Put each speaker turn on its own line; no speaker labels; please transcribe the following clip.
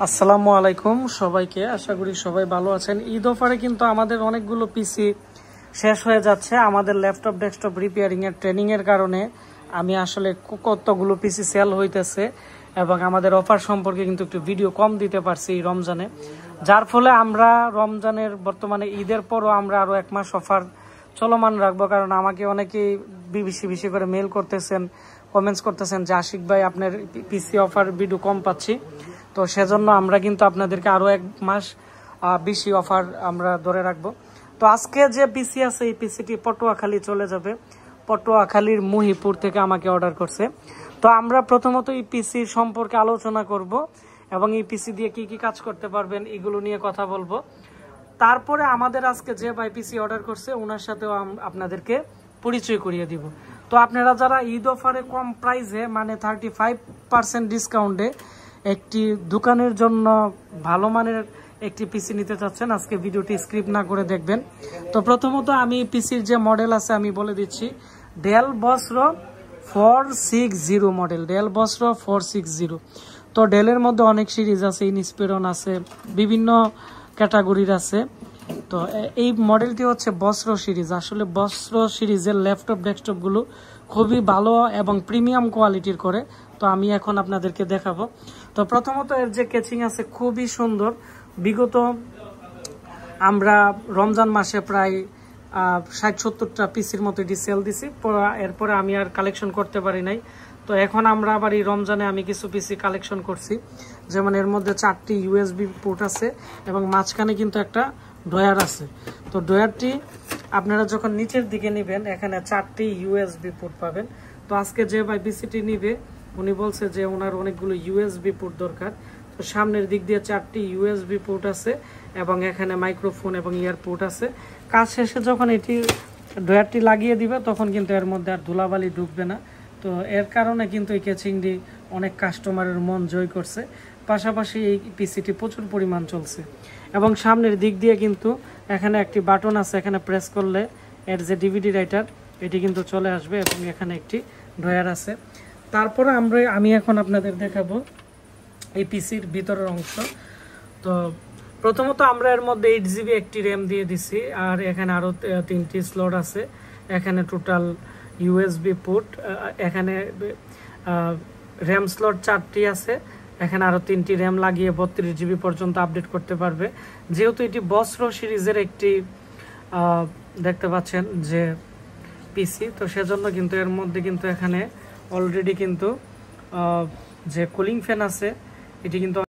আসসালামু আলাইকুম সবাইকে, আশা করি সবাই ভালো আছেন। ঈদ অফারে কিন্তু আমাদের অনেকগুলো পিসি শেষ হয়ে যাচ্ছে। আমাদের ল্যাপটপ ডেস্কটপ রিপেয়ারিং এর ট্রেনিং এর কারণে আমি আসলে কতগুলো পিসি সেল হইতেছে এবং আমাদের অফার সম্পর্কে কিন্তু একটু ভিডিও কম দিতে পারছি এই রমজানে, যার ফলে আমরা রমজানের বর্তমানে ঈদের পরও আমরা আরো 1 মাস অফার চলমান রাখবো। কারণ আমাকে অনেকেই বেশি করে মেল করতেছেন, কমেন্টস করতেছেন যে আশিক ভাই আপনার পিসি অফার ভিডিও কম পাচ্ছি। তো সেজন্য আমরা কিন্তু আপনাদেরকে আরো 1 মাস বেশি অফার আমরা ধরে রাখবো। তো আজকে যে পিসি আছে এই পিসিটি পটুয়াখালী চলে যাবে। পটুয়াখালীর মহিপুর থেকে আমাকে অর্ডার করছে। তো আমরা প্রথমত এই পিসি সম্পর্কে আলোচনা করব এবং এই পিসি দিয়ে কি কি কাজ করতে পারবেন এগুলো নিয়ে কথা বলবো। তারপরে আমাদের আজকে যে ভাই পিসি অর্ডার করছে ওনার সাথেও আপনাদেরকে পরিচয় করিয়ে দিব। তো আপনারা যারা ঈদ অফারে কম প্রাইসে মানে 35% ডিসকাউন্টে একটি দোকানের জন্য ভালো মানের একটি পিসি নিতে চাচ্ছেন, আজকে ভিডিওটি স্ক্রিপ্ট না করে দেখবেন। তো প্রথমত আমি পিসির যে মডেল আছে আমি বলে দিচ্ছি, ডেল বসরো 460 মডেল, ডেল বসরো 460। তো ডেলের মধ্যে অনেক সিরিজ আছে, ইনস্পিরন আছে, বিভিন্ন ক্যাটাগরির আছে। তো এই মডেলটি হচ্ছে বসরো সিরিজ। আসলে বসরো সিরিজের ল্যাপটপ ডেস্কটপগুলো খুবই ভালো এবং প্রিমিয়াম কোয়ালিটির করে। তো আমি এখন আপনাদেরকে দেখাবো। তো প্রথমত এর যে কেচিং আছে খুবই সুন্দর। বিগত আমরা রমজান মাসে প্রায় 60-70টা পিসির মতো এটি সেল দিছি, এরপরে আমি আর কালেকশন করতে পারি নাই। তো এখন আমরা আবার এই রমজানে আমি কিছু পিসি কালেকশন করছি, যেমন এর মধ্যে 4টি ইউএসবি পোর্ট আছে এবং মাঝখানে কিন্তু একটা ড্রয়ার আছে। তো ড্রয়ারটি আপনারা যখন নিচের দিকে নেবেন এখানে 4টি ইউএসবি পোর্ট পাবেন। তো আজকে যে ভাই পিসিটি নিবে উনি বলছে যে ওনার অনেকগুলো ইউএসবি পোর্ট দরকার। তো সামনের দিক দিয়ে 4টি ইউএসবি পোর্ট আছে এবং এখানে মাইক্রোফোন এবং ইয়ার পোর্ট আছে। কাজ শেষে যখন এটি ড্রয়ারটি লাগিয়ে দিবে তখন কিন্তু এর মধ্যে আর ধুলাবালি ঢুকবে না। তো এর কারণে কিন্তু এই কেচিংটি অনেক কাস্টমারের মন জয় করছে। পাশাপাশি এই পিসিটি প্রচুর পরিমাণ চলছে এবং সামনের দিক দিয়ে কিন্তু এখানে একটি বাটন আছে, এখানে প্রেস করলে এর যে ডিভিডি রাইটার এটি কিন্তু চলে আসবে এবং এখানে একটি ড্রয়ার আছে। তারপরে আমি এখন আপনাদের দেখাবো এই পিসির ভিতরের অংশ। তো প্রথমত আমরা এর মধ্যে 8GB একটি র্যাম দিয়ে দিছি আর এখানে আরো 3টি স্লট আছে। এখানে টোটাল ইউএসবি পোর্ট, এখানে র্যাম স্লট 4টি আছে। এখানে আরো 3টি র্যাম লাগিয়ে 32GB পর্যন্ত আপডেট করতে পারবে। যেহেতু এটি বসরো সিরিজের একটি দেখতে পাচ্ছেন যে পিসি, তো সেজন্য কিন্তু এর মধ্যে কিন্তু এখানে অলরেডি কিন্তু যে কুলিং ফ্যান আছে এটি কিন্তু